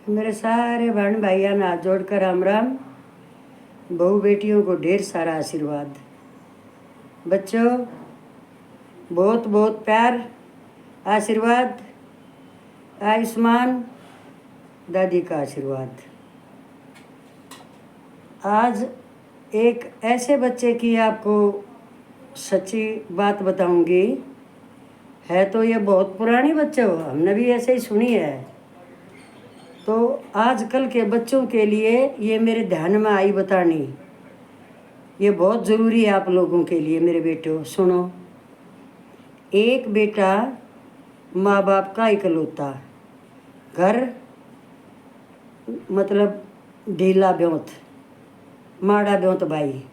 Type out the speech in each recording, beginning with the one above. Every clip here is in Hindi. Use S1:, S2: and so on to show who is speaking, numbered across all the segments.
S1: मेरे सारे बहन भाइयों ने हाथ जोड़कर राम राम। बहू बेटियों को ढेर सारा आशीर्वाद। बच्चों, बहुत बहुत प्यार, आशीर्वाद। आयुष्मान दादी का आशीर्वाद। आज एक ऐसे बच्चे की आपको सच्ची बात बताऊंगी। है तो ये बहुत पुरानी बच्चों, हमने भी ऐसे ही सुनी है। तो आजकल के बच्चों के लिए ये मेरे ध्यान में आई बतानी। ये बहुत ज़रूरी है आप लोगों के लिए। मेरे बेटों सुनो। एक बेटा माँ बाप का इकलौता, घर मतलब ढीला ब्योंत, माड़ा ब्योंत भाई।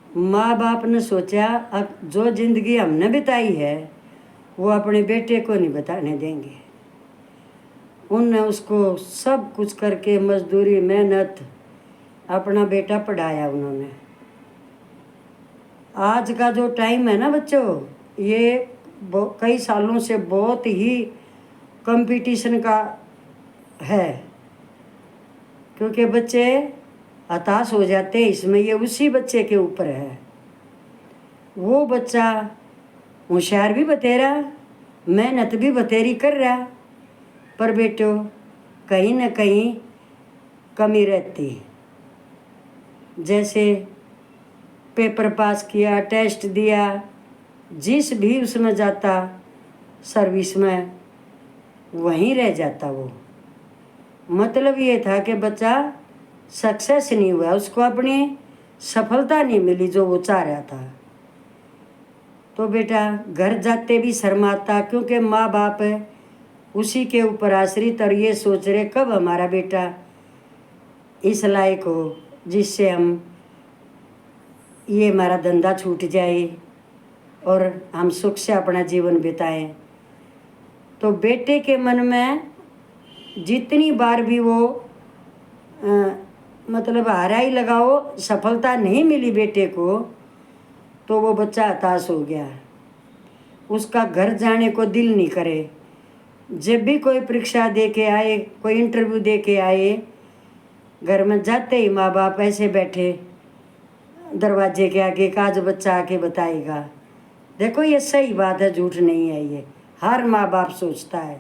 S1: माँ बाप ने सोचा अब जो जिंदगी हमने बिताई है वो अपने बेटे को नहीं बताने देंगे। उनने उसको सब कुछ करके मजदूरी मेहनत अपना बेटा पढ़ाया उन्होंने। आज का जो टाइम है ना बच्चों, ये कई सालों से बहुत ही कंपटीशन का है, क्योंकि बच्चे हताश हो जाते हैं इसमें। ये उसी बच्चे के ऊपर है। वो बच्चा होशियार भी बतेरा, मेहनत भी बतेरी कर रहा, पर बेटो कहीं ना कहीं कमी रहती। जैसे पेपर पास किया, टेस्ट दिया, जिस भी उसमें जाता सर्विस में वहीं रह जाता। वो मतलब ये था कि बच्चा सक्सेस नहीं हुआ, उसको अपनी सफलता नहीं मिली जो वो चाह रहा था। तो बेटा घर जाते भी शर्माता, क्योंकि माँ बाप उसी के ऊपर आश्रित और ये सोच रहे कब हमारा बेटा इस लायक हो जिससे हम ये हमारा धंधा छूट जाए और हम सुख से अपना जीवन बिताएं। तो बेटे के मन में जितनी बार भी वो मतलब हाराई लगाओ, सफलता नहीं मिली बेटे को, तो वो बच्चा हताश हो गया। उसका घर जाने को दिल नहीं करे। जब भी कोई परीक्षा दे के आए, कोई इंटरव्यू दे के आए, घर में जाते ही माँ बाप ऐसे बैठे दरवाजे के आगे, काज बच्चा आके बताएगा। देखो ये सही बात है, झूठ नहीं है। ये हर माँ बाप सोचता है।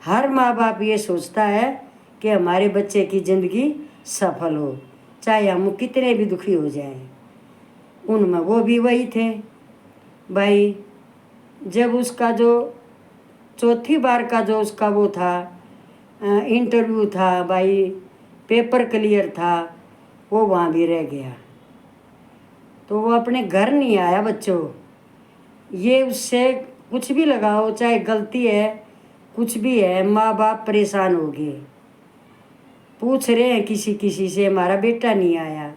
S1: हर माँ बाप ये सोचता है कि हमारे बच्चे की ज़िंदगी सफल हो, चाहे हम कितने भी दुखी हो जाएं। उनमें वो भी वही थे भाई। जब उसका जो चौथी बार का जो उसका वो था इंटरव्यू था भाई, पेपर क्लियर था, वो वहाँ भी रह गया। तो वो अपने घर नहीं आया बच्चों। ये उससे कुछ भी लगाओ, चाहे गलती है कुछ भी है, माँ बाप परेशान हो गए। पूछ रहे हैं किसी किसी से, हमारा बेटा नहीं आया,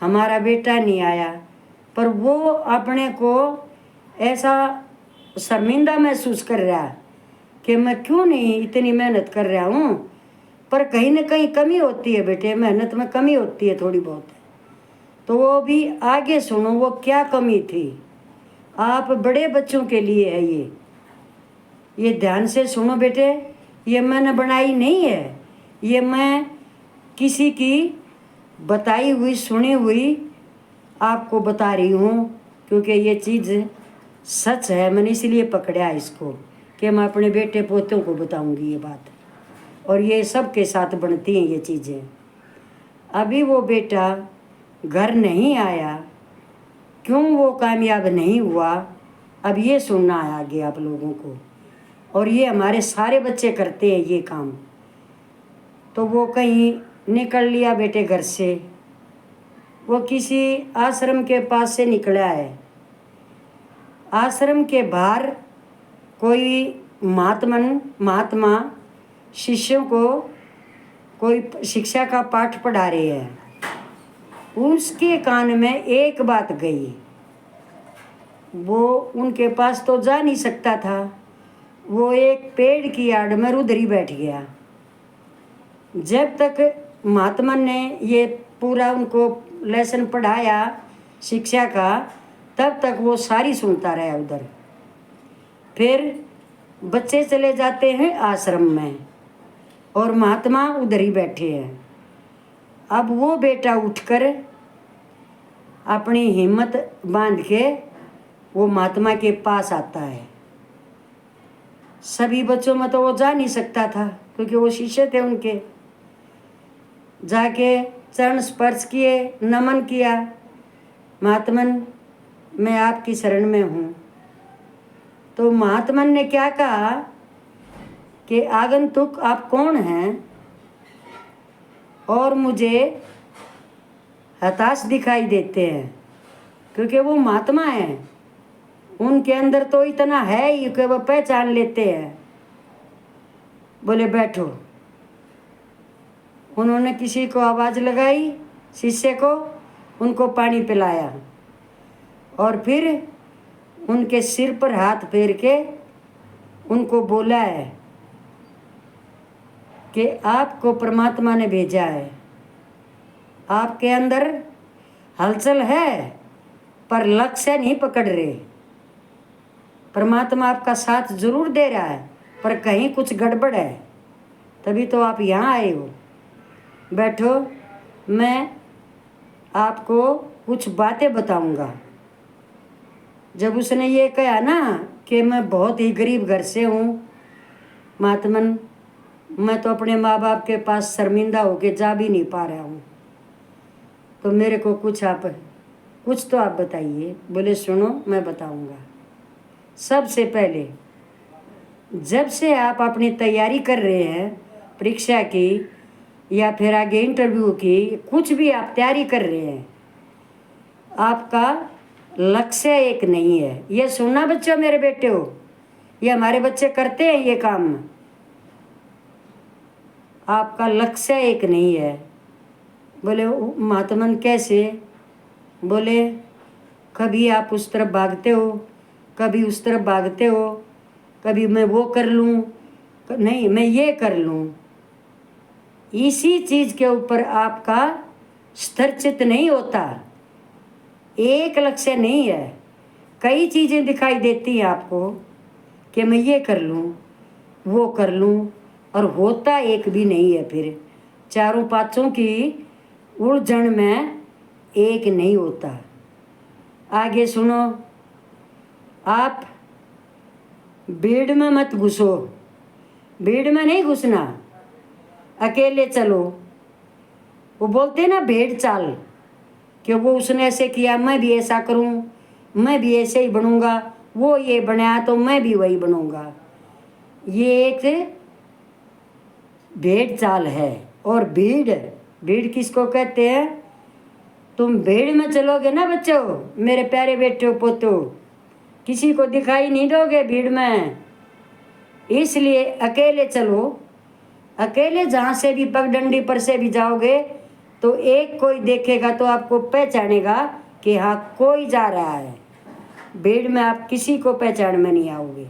S1: हमारा बेटा नहीं आया। पर वो अपने को ऐसा शर्मिंदा महसूस कर रहा है कि मैं क्यों नहीं इतनी मेहनत कर रहा हूँ। पर कहीं ना कहीं कमी होती है बेटे, मेहनत में कमी होती है थोड़ी बहुत। तो वो भी आगे सुनो वो क्या कमी थी। आप बड़े बच्चों के लिए है ये ध्यान से सुनो बेटे। ये मैंने बनाई नहीं है, ये मैं किसी की बताई हुई सुनी हुई आपको बता रही हूँ, क्योंकि ये चीज़ सच है। मैंने इसलिए पकड़ा इसको कि मैं अपने बेटे पोतों को बताऊंगी ये बात, और ये सब के साथ बनती हैं ये चीज़ें। अभी वो बेटा घर नहीं आया, क्यों वो कामयाब नहीं हुआ, अब ये सुनना है आगे आप लोगों को। और ये हमारे सारे बच्चे करते हैं ये काम। तो वो कहीं निकल लिया बेटे घर से, वो किसी आश्रम के पास से निकला है। आश्रम के बाहर कोई महात्मा शिष्यों को कोई शिक्षा का पाठ पढ़ा रहे हैं। उसके कान में एक बात गई। वो उनके पास तो जा नहीं सकता था, वो एक पेड़ की आड़ में उधर ही बैठ गया। जब तक महात्मा ने ये पूरा उनको लेसन पढ़ाया शिक्षा का, तब तक वो सारी सुनता रहा उधर। फिर बच्चे चले जाते हैं आश्रम में। और महात्मा उधर ही बैठे हैं। अब वो बेटा उठकर अपनी हिम्मत बांध के वो महात्मा के पास आता है। सभी बच्चों में तो वो जा नहीं सकता था क्योंकि वो शिष्य थे उनके। जाके चरण स्पर्श किए, नमन किया, महात्मन मैं आपकी शरण में हूँ। तो महात्मन ने क्या कहा कि आगंतुक आप कौन हैं और मुझे हताश दिखाई देते हैं, क्योंकि वो महात्मा हैं, उनके अंदर तो इतना है ही कि वो पहचान लेते हैं। बोले बैठो। उन्होंने किसी को आवाज़ लगाई, शिष्य को, उनको पानी पिलाया और फिर उनके सिर पर हाथ फेर के उनको बोला है कि आपको परमात्मा ने भेजा है। आपके अंदर हलचल है पर लक्ष्य नहीं पकड़ रहे। परमात्मा आपका साथ जरूर दे रहा है पर कहीं कुछ गड़बड़ है, तभी तो आप यहाँ आए हो। बैठो, मैं आपको कुछ बातें बताऊंगा। जब उसने ये कहा ना कि मैं बहुत ही गरीब घर से हूँ महात्मन, मैं तो अपने माँ बाप के पास शर्मिंदा होके जा भी नहीं पा रहा हूँ, तो मेरे को कुछ तो आप बताइए। बोले सुनो मैं बताऊंगा। सबसे पहले जब से आप अपनी तैयारी कर रहे हैं परीक्षा की या फिर आगे इंटरव्यू की, कुछ भी आप तैयारी कर रहे हैं, आपका लक्ष्य एक नहीं है। ये सुनना बच्चों, मेरे बेटे हो, ये हमारे बच्चे करते हैं ये काम। आपका लक्ष्य एक नहीं है। बोले महात्मन कैसे? बोले कभी आप उस तरफ भागते हो, कभी उस तरफ भागते हो, कभी मैं वो कर लूँ, नहीं मैं ये कर लूँ। इसी चीज़ के ऊपर आपका स्थिरचित नहीं होता। एक लक्ष्य नहीं है, कई चीज़ें दिखाई देती हैं आपको कि मैं ये कर लूँ, वो कर लूँ, और होता एक भी नहीं है। फिर चारों पाँचों की उलझन में एक नहीं होता। आगे सुनो, आप भीड़ में मत घुसो, भीड़ में नहीं घुसना, अकेले चलो। वो बोलते हैं ना भेड़ चाल, कि वो उसने ऐसे किया मैं भी ऐसा करूं, मैं भी ऐसे ही बनूंगा, वो ये बनाया तो मैं भी वही बनूंगा। ये एक भेड़ चाल है। और भीड़ किसको कहते हैं? तुम भीड़ में चलोगे ना बच्चों, मेरे प्यारे बेटे पोतो, किसी को दिखाई नहीं दोगे भीड़ में। इसलिए अकेले चलो। अकेले जहाँ से भी पगडंडी पर से भी जाओगे तो एक कोई देखेगा तो आपको पहचानेगा कि हाँ कोई जा रहा है। भीड़ में आप किसी को पहचान में नहीं आओगे।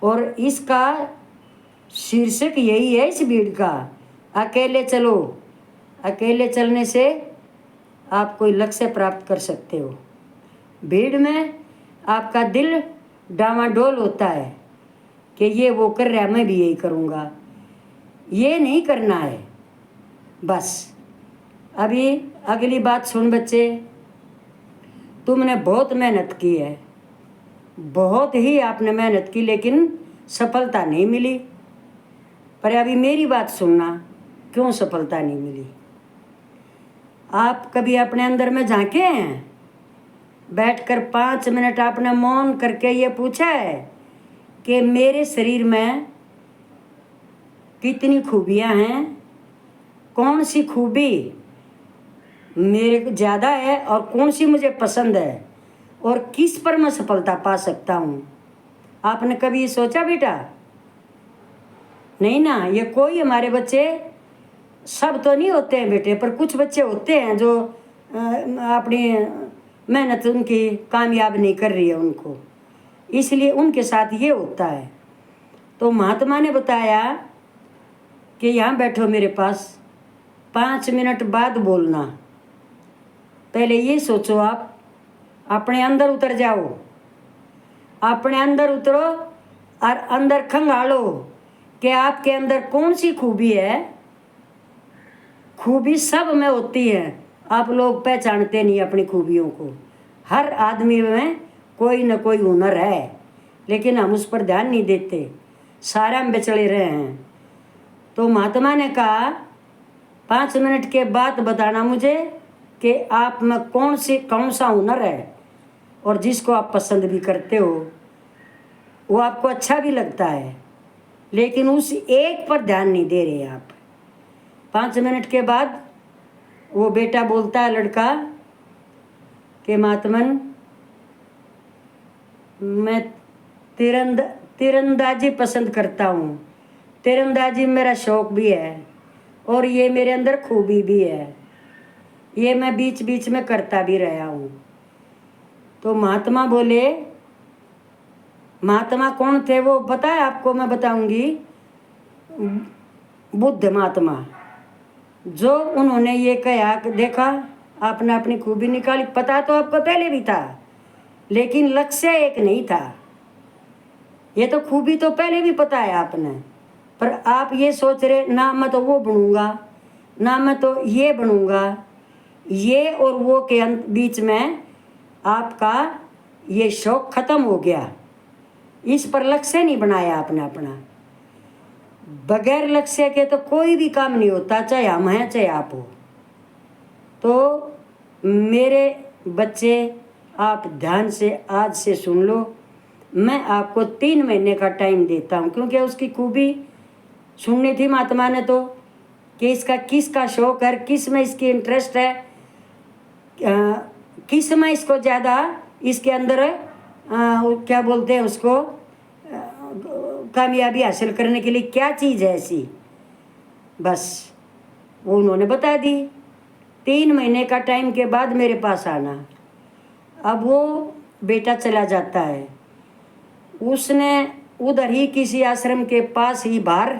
S1: और इसका शीर्षक यही है इस भीड़ का, अकेले चलो। अकेले चलने से आप कोई लक्ष्य प्राप्त कर सकते हो। भीड़ में आपका दिल डामाडोल होता है कि ये वो कर रहा है मैं भी यही करूँगा। ये नहीं करना है। बस अभी अगली बात सुन बच्चे, तुमने बहुत मेहनत की है, बहुत ही आपने मेहनत की, लेकिन सफलता नहीं मिली। पर अभी मेरी बात सुनना, क्यों सफलता नहीं मिली। आप कभी अपने अंदर में झांके हैं? बैठकर 5 मिनट आपने मौन करके ये पूछा है कि मेरे शरीर में कितनी खूबियाँ हैं, कौन सी खूबी मेरे को ज़्यादा है और कौन सी मुझे पसंद है, और किस पर मैं सफलता पा सकता हूँ। आपने कभी ये सोचा बेटा? नहीं ना। ये कोई हमारे बच्चे, सब तो नहीं होते हैं बेटे, पर कुछ बच्चे होते हैं जो अपनी मेहनत उनकी कामयाब नहीं कर रही है उनको, इसलिए उनके साथ ये होता है। तो महात्मा ने बताया कि यहाँ बैठो मेरे पास, 5 मिनट बाद बोलना। पहले ये सोचो, आप अपने अंदर उतर जाओ, अपने अंदर उतरो और अंदर खंगालो कि आपके अंदर कौन सी खूबी है। खूबी सब में होती है, आप लोग पहचानते नहीं अपनी खूबियों को। हर आदमी में कोई न कोई हुनर है, लेकिन हम उस पर ध्यान नहीं देते, सारा में बिचड़े रहे हैं। तो महात्मा ने कहा 5 मिनट के बाद बताना मुझे कि आप में कौन सा हुनर है, और जिसको आप पसंद भी करते हो, वो आपको अच्छा भी लगता है, लेकिन उस एक पर ध्यान नहीं दे रहे आप। 5 मिनट के बाद वो बेटा बोलता है, लड़का, कि महात्मन, मैं तीरंदाजी पसंद करता हूँ, तीरंदाजी मेरा शौक भी है, और ये मेरे अंदर खूबी भी है, ये मैं बीच बीच में करता भी रहा हूँ। तो महात्मा बोले, महात्मा कौन थे वो पता है आपको? मैं बताऊंगी। बुद्ध महात्मा, जो उन्होंने ये कहा कि देखा आपने अपनी खूबी निकाली, पता तो आपको पहले भी था, लेकिन लक्ष्य एक नहीं था। ये तो खूबी तो पहले भी पता है आपने, पर आप ये सोच रहे ना मैं तो वो बनूंगा, ना मैं तो ये बनूंगा। ये और वो के बीच में आपका ये शौक खत्म हो गया, इस पर लक्ष्य नहीं बनाया आपने अपना। बगैर लक्ष्य के तो कोई भी काम नहीं होता, चाहे हम हैं चाहे आप हो। तो मेरे बच्चे, आप ध्यान से आज से सुन लो, मैं आपको 3 महीने का टाइम देता हूँ, क्योंकि उसकी खूबी सुननी थी महात्मा ने तो, कि इसका किसका शौक है, किस में इसकी इंटरेस्ट है, किस में इसको ज़्यादा इसके अंदर क्या बोलते हैं उसको, कामयाबी हासिल करने के लिए क्या चीज़ है ऐसी। बस वो उन्होंने बता दी। 3 महीने का टाइम के बाद मेरे पास आना। अब वो बेटा चला जाता है, उसने उधर ही किसी आश्रम के पास ही बाहर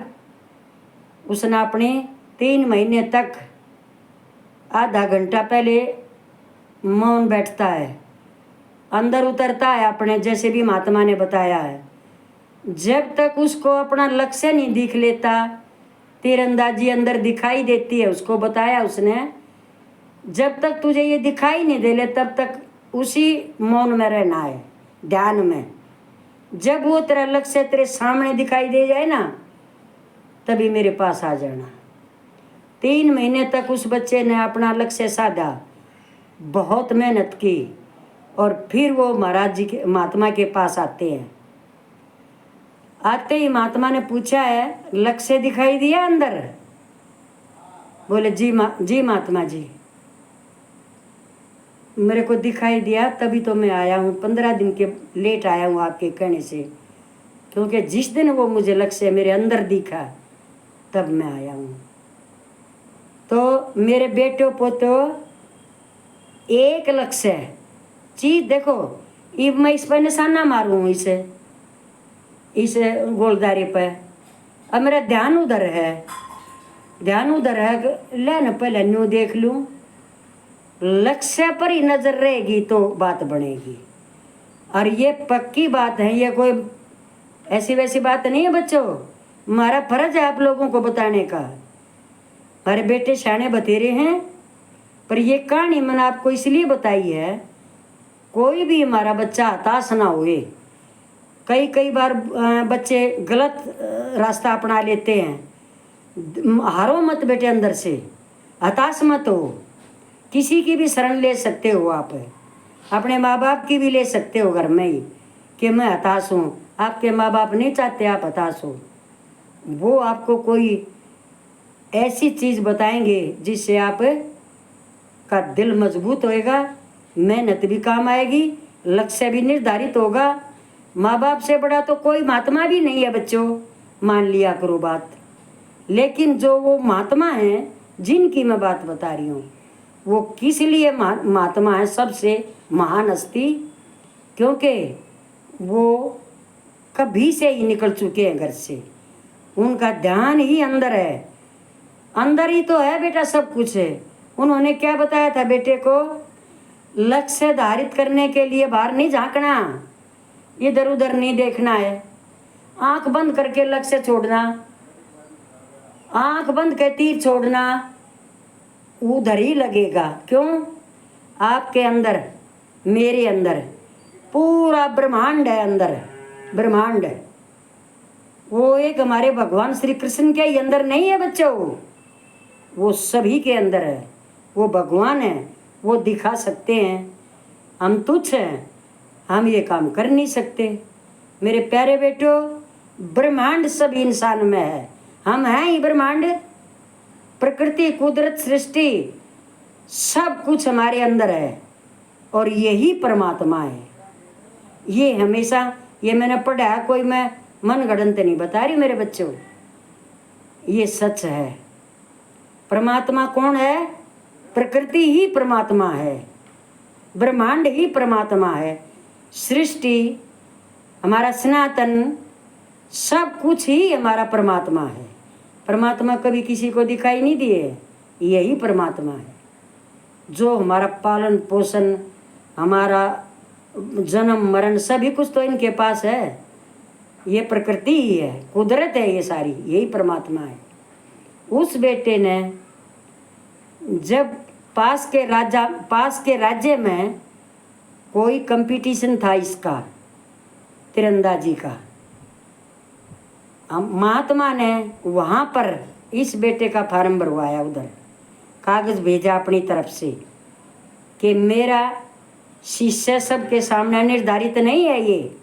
S1: उसने अपने 3 महीने तक आधा घंटा पहले मौन बैठता है, अंदर उतरता है अपने, जैसे भी महात्मा ने बताया है। जब तक उसको अपना लक्ष्य नहीं दिख लेता, तीरंदाजी अंदर दिखाई देती है, उसको बताया उसने, जब तक तुझे ये दिखाई नहीं दे ले तब तक उसी मौन में रहना है, ध्यान में। जब वो तेरा लक्ष्य तेरे सामने दिखाई दे जाए ना, तभी मेरे पास आ जाना। 3 महीने तक उस बच्चे ने अपना लक्ष्य साधा, बहुत मेहनत की, और फिर वो महाराज जी के, महात्मा के पास आते हैं। आते ही महात्मा ने पूछा है, लक्ष्य दिखाई दिया अंदर? बोले जी महात्मा जी, मेरे को दिखाई दिया, तभी तो मैं आया हूँ। 15 दिन के लेट आया हूँ आपके कहने से, क्योंकि जिस दिन वो मुझे लक्ष्य मेरे अंदर दिखा तब मैं आया हूँ। तो मेरे बेटो पोतो, एक लक्ष्य चीज देखो, अब मैं इस पर निशाना मारूँ, इस गोलदारे पर, अब मेरा ध्यान उधर है, ले न पहले न्यू देख लूँ। लक्ष्य पर ही नजर रहेगी तो बात बनेगी। और ये पक्की बात है, ये कोई ऐसी वैसी बात नहीं है बच्चों। हमारा फर्ज है आप लोगों को बताने का। हमारे बेटे शाने बतेरे हैं, पर ये कहानी मैंने आपको इसलिए बताई है, कोई भी हमारा बच्चा हताश ना हुए। कई बार बच्चे गलत रास्ता अपना लेते हैं। हारो मत बेटे, अंदर से हताश मत हो। किसी की भी शरण ले सकते हो आप, अपने माँ बाप की भी ले सकते हो घर में ही, कि मैं हताश हूँ। आपके माँ बाप नहीं चाहते आप हताश हो, वो आपको कोई ऐसी चीज़ बताएंगे जिससे आप का दिल मजबूत होएगा, मेहनत भी काम आएगी, लक्ष्य भी निर्धारित होगा। माँ बाप से बड़ा तो कोई महात्मा भी नहीं है बच्चों, मान लिया करो बात। लेकिन जो वो महात्मा हैं जिनकी मैं बात बता रही हूँ, वो किस लिए महात्मा है, सबसे महान हस्ती, क्योंकि वो कभी से ही निकल चुके हैं घर से। उनका ध्यान ही अंदर है, अंदर ही तो है बेटा, सब कुछ है। उन्होंने क्या बताया था बेटे को, लक्ष्य धारित करने के लिए बाहर नहीं झांकना, इधर उधर नहीं देखना है, आंख बंद करके लक्ष्य छोड़ना, आंख बंद के तीर छोड़ना, उधर ही लगेगा। क्यों? आपके अंदर, मेरे अंदर पूरा ब्रह्मांड है। अंदर ब्रह्मांड, वो एक हमारे भगवान श्री कृष्ण के ही अंदर नहीं है बच्चों, वो सभी के अंदर है। वो भगवान है, वो दिखा सकते हैं। हम तुच्छ हैं, हम ये काम कर नहीं सकते। मेरे प्यारे बेटो, ब्रह्मांड सब इंसान में है। हम हैं ही ब्रह्मांड। प्रकृति, कुदरत, सृष्टि सब कुछ हमारे अंदर है और यही परमात्मा है। ये हमेशा, ये मैंने पढ़ा, कोई मैं मन गढ़ंत नहीं बता रही मेरे बच्चों, ये सच है। परमात्मा कौन है? प्रकृति ही परमात्मा है, ब्रह्मांड ही परमात्मा है, सृष्टि, हमारा सनातन, सब कुछ ही हमारा परमात्मा है। परमात्मा कभी किसी को दिखाई नहीं दिए, यही परमात्मा है जो हमारा पालन पोषण, हमारा जन्म मरण सभी कुछ तो इनके पास है। ये प्रकृति ही है, कुदरत है, ये सारी यही परमात्मा है। उस बेटे ने जब पास के राज्य में कोई कंपटीशन था इसका, तीरंदाजी का, महात्मा ने वहाँ पर इस बेटे का फार्म भरवाया, उधर कागज़ भेजा अपनी तरफ से कि मेरा शिष्य सबके सामने निर्धारित नहीं है ये,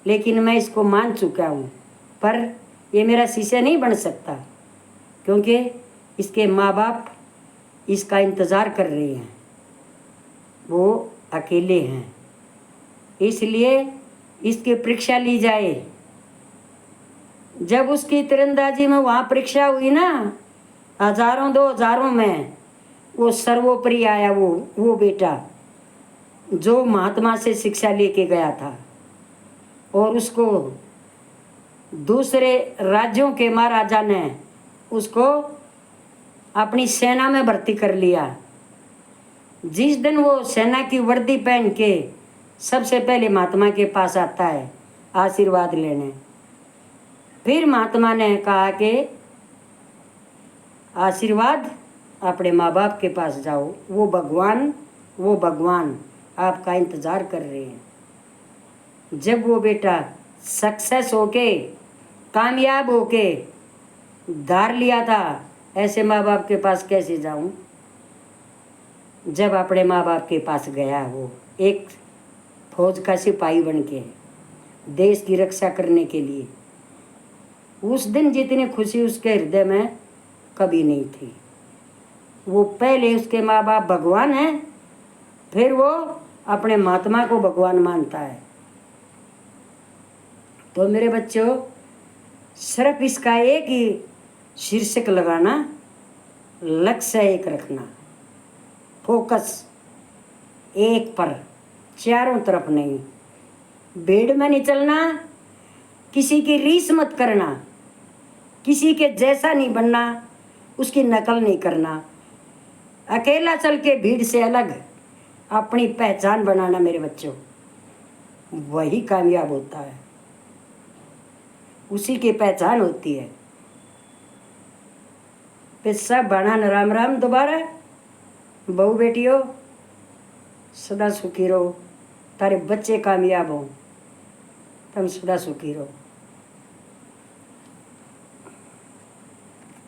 S1: लेकिन मैं इसको मान चुका हूँ, पर ये मेरा शिष्य नहीं बन सकता क्योंकि इसके माँ बाप इसका इंतज़ार कर रहे हैं, वो अकेले हैं, इसलिए इसकी परीक्षा ली जाए। जब उसकी तीरंदाजी में वहाँ परीक्षा हुई ना, हजारों 2000 में वो सर्वोपरि आया, वो बेटा जो महात्मा से शिक्षा लेके गया था, और उसको दूसरे राज्यों के महाराजा ने उसको अपनी सेना में भर्ती कर लिया। जिस दिन वो सेना की वर्दी पहन के सबसे पहले महात्मा के पास आता है आशीर्वाद लेने, फिर महात्मा ने कहा कि आशीर्वाद अपने माँ बाप के पास जाओ, वो भगवान आपका इंतज़ार कर रहे हैं। जब वो बेटा सक्सेस होके, कामयाब होके धार लिया था, ऐसे माँ बाप के पास कैसे जाऊं? जब अपने माँ बाप के पास गया, वो एक फौज का सिपाही बन के देश की रक्षा करने के लिए, उस दिन जितनी खुशी उसके हृदय में कभी नहीं थी। वो पहले उसके माँ बाप भगवान हैं, फिर वो अपने महात्मा को भगवान मानता है। तो मेरे बच्चों, सिर्फ इसका एक ही शीर्षक लगाना, लक्ष्य एक रखना, फोकस एक पर, चारों तरफ नहीं। भीड़ में नहीं चलना, किसी की रीस मत करना, किसी के जैसा नहीं बनना, उसकी नकल नहीं करना। अकेला चल के भीड़ से अलग अपनी पहचान बनाना मेरे बच्चों, वही कामयाब होता है, उसी की पहचान होती है। फिर सब बनाना राम राम। दोबारा बहू बेटियों, सदा सुखी रहो, तारे बच्चे कामयाब हो, तुम सदा सुखी रहो।